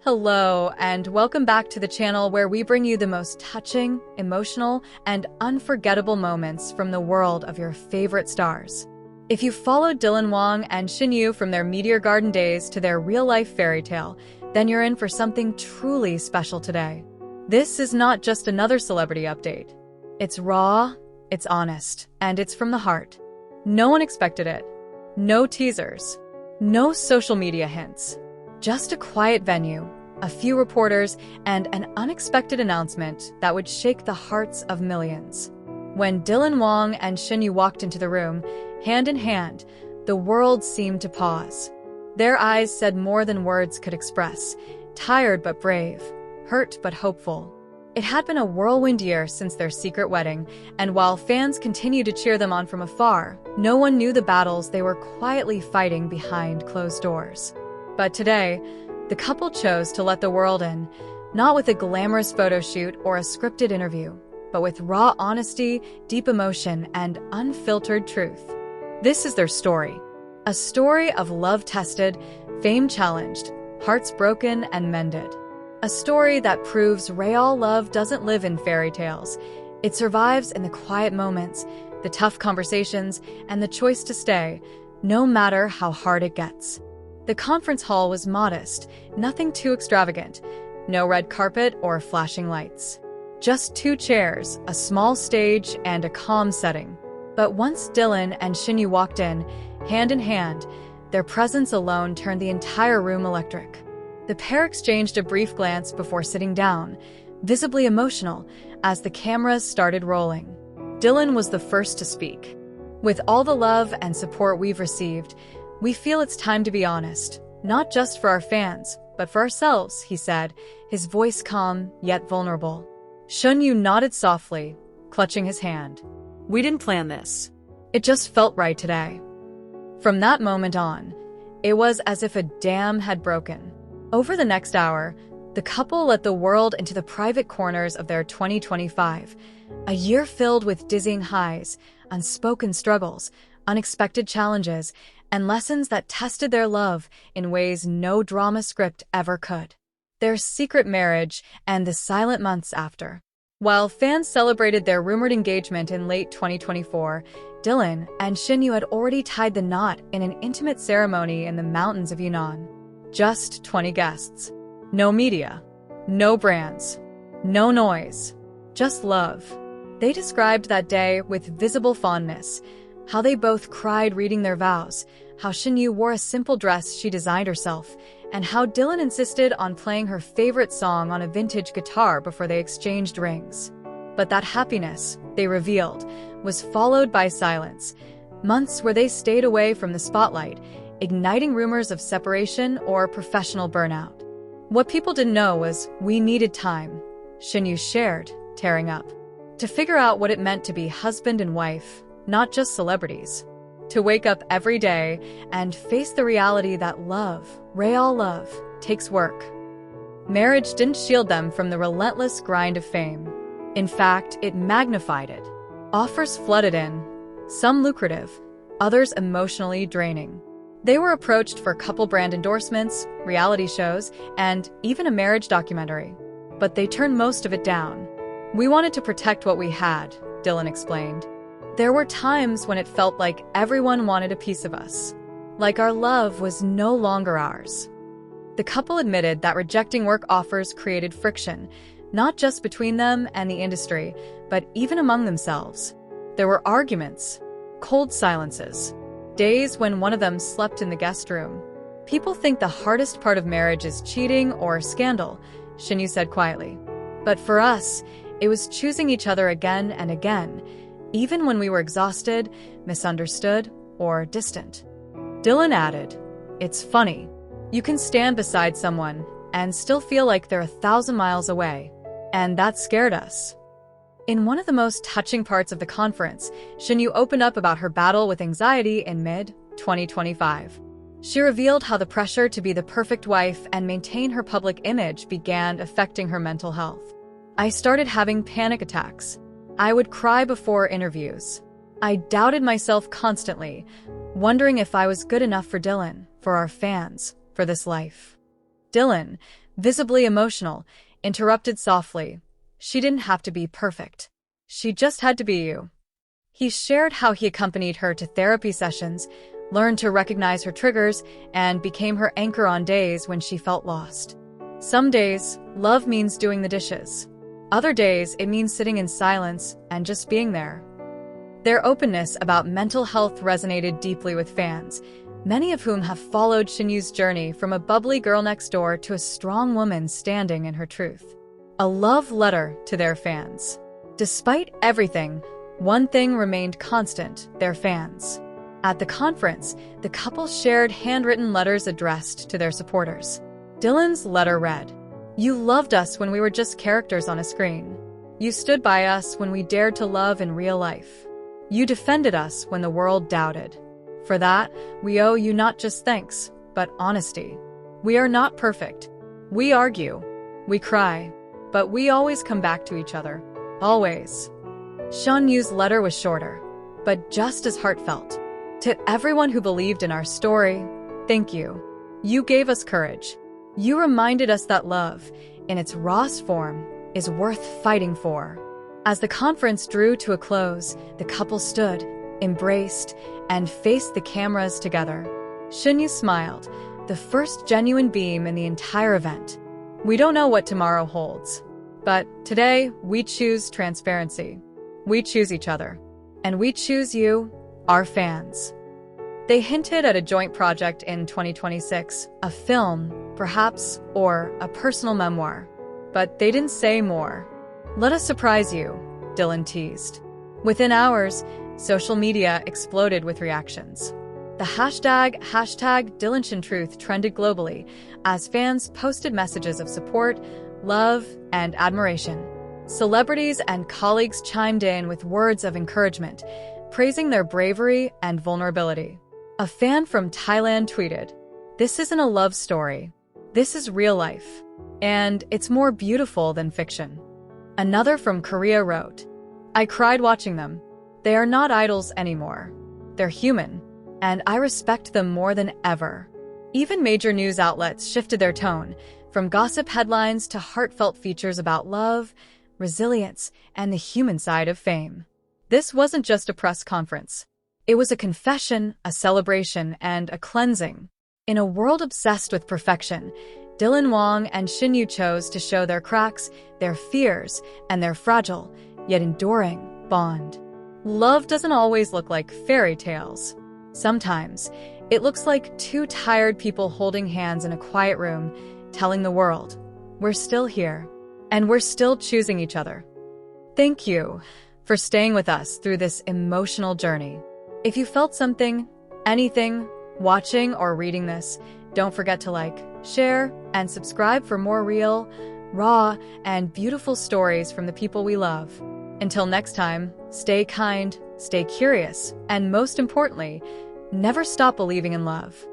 Hello, and welcome back to the channel where we bring you the most touching, emotional, and unforgettable moments from the world of your favorite stars. If you followed Wang and Shen Yue from their Meteor Garden days to their real-life fairy tale, then you're in for something truly special today. This is not just another celebrity update. It's raw, it's honest, and it's from the heart. No one expected it. No teasers. No social media hints. Just a quiet venue, a few reporters, and an unexpected announcement that would shake the hearts of millions. When Wang and Shen Yue walked into the room, hand in hand, the world seemed to pause. Their eyes said more than words could express, tired but brave, hurt but hopeful. It had been a whirlwind year since their secret wedding, and while fans continued to cheer them on from afar, no one knew the battles they were quietly fighting behind closed doors. But today, the couple chose to let the world in, not with a glamorous photo shoot or a scripted interview, but with raw honesty, deep emotion, and unfiltered truth. This is their story. A story of love tested, fame challenged, hearts broken and mended. A story that proves real love doesn't live in fairy tales. It survives in the quiet moments, the tough conversations, and the choice to stay, no matter how hard it gets. The conference hall was modest, nothing too extravagant, no red carpet or flashing lights. Just 2 chairs, a small stage, and a calm setting. But once and Shen Yue walked in hand, their presence alone turned the entire room electric. The pair exchanged a brief glance before sitting down, visibly emotional, as the cameras started rolling. Dylan was the first to speak. With all the love and support we've received, we feel it's time to be honest, not just for our fans, but for ourselves, he said, his voice calm yet vulnerable. Shen Yue nodded softly, clutching his hand. We didn't plan this. It just felt right today. From that moment on, it was as if a dam had broken. Over the next hour, the couple let the world into the private corners of their 2025, a year filled with dizzying highs, unspoken struggles, unexpected challenges, and lessons that tested their love in ways no drama script ever could. Their secret marriage and the silent months after. While fans celebrated their rumored engagement in late 2024, Dylan and Shen Yue had already tied the knot in an intimate ceremony in the mountains of Yunnan. Just 20 guests. No media. No brands. No noise. Just love. They described that day with visible fondness, how they both cried reading their vows, how Shen Yue wore a simple dress she designed herself, and how Dylan insisted on playing her favorite song on a vintage guitar before they exchanged rings. But that happiness, they revealed, was followed by silence, months where they stayed away from the spotlight, igniting rumors of separation or professional burnout. What people didn't know was we needed time, Shen Yue shared, tearing up, to figure out what it meant to be husband and wife, not just celebrities. To wake up every day and face the reality that love, real love, takes work. Marriage didn't shield them from the relentless grind of fame. In fact, it magnified it. Offers flooded in, some lucrative, others emotionally draining. They were approached for couple brand endorsements, reality shows, and even a marriage documentary. But they turned most of it down. We wanted to protect what we had, Dylan explained. There were times when it felt like everyone wanted a piece of us, like our love was no longer ours. The couple admitted that rejecting work offers created friction, not just between them and the industry, but even among themselves. There were arguments, cold silences, days when one of them slept in the guest room. People think the hardest part of marriage is cheating or scandal, Shen Yue said quietly. But for us, it was choosing each other again and again, even when we were exhausted, misunderstood, or distant. Dylan added, it's funny. You can stand beside someone and still feel like they're 1,000 miles away. And that scared us. In one of the most touching parts of the conference, Shen Yue opened up about her battle with anxiety in mid-2025. She revealed how the pressure to be the perfect wife and maintain her public image began affecting her mental health. I started having panic attacks. I would cry before interviews. I doubted myself constantly, wondering if I was good enough for Dylan, for our fans, for this life. Dylan, visibly emotional, interrupted softly. She didn't have to be perfect. She just had to be you. He shared how he accompanied her to therapy sessions, learned to recognize her triggers, and became her anchor on days when she felt lost. Some days, love means doing the dishes. Other days, it means sitting in silence and just being there. Their openness about mental health resonated deeply with fans, many of whom have followed Shen Yue's journey from a bubbly girl next door to a strong woman standing in her truth. A love letter to their fans. Despite everything, one thing remained constant: their fans. At the conference, the couple shared handwritten letters addressed to their supporters. Dylan's letter read, "You loved us when we were just characters on a screen. You stood by us when we dared to love in real life. You defended us when the world doubted. For that, we owe you not just thanks, but honesty. We are not perfect. We argue. We cry. But we always come back to each other. Always." Shen Yue's letter was shorter, but just as heartfelt. "To everyone who believed in our story, thank you. You gave us courage. You reminded us that love, in its rawest form, is worth fighting for." As the conference drew to a close, the couple stood, embraced, and faced the cameras together. Shen Yue smiled, the first genuine beam in the entire event. "We don't know what tomorrow holds, but today we choose transparency. We choose each other. And we choose you, our fans." They hinted at a joint project in 2026, a film, perhaps, or a personal memoir. But they didn't say more. "Let us surprise you," Dylan teased. Within hours, social media exploded with reactions. The hashtag #DylanShenTruth trended globally as fans posted messages of support, love, and admiration. Celebrities and colleagues chimed in with words of encouragement, praising their bravery and vulnerability. A fan from Thailand tweeted, "This isn't a love story. This is real life. And it's more beautiful than fiction." Another from Korea wrote, "I cried watching them. They are not idols anymore. They're human, and I respect them more than ever." Even major news outlets shifted their tone, from gossip headlines to heartfelt features about love, resilience, and the human side of fame. This wasn't just a press conference. It was a confession, a celebration, and a cleansing. In a world obsessed with perfection, Dylan Wang and Shen Yue chose to show their cracks, their fears, and their fragile, yet enduring, bond. Love doesn't always look like fairy tales. Sometimes, it looks like two tired people holding hands in a quiet room, telling the world, "We're still here, and we're still choosing each other." Thank you for staying with us through this emotional journey. If you felt something, anything, watching or reading this, don't forget to like, share, and subscribe for more real, raw, and beautiful stories from the people we love. Until next time, stay kind, stay curious, and most importantly, never stop believing in love.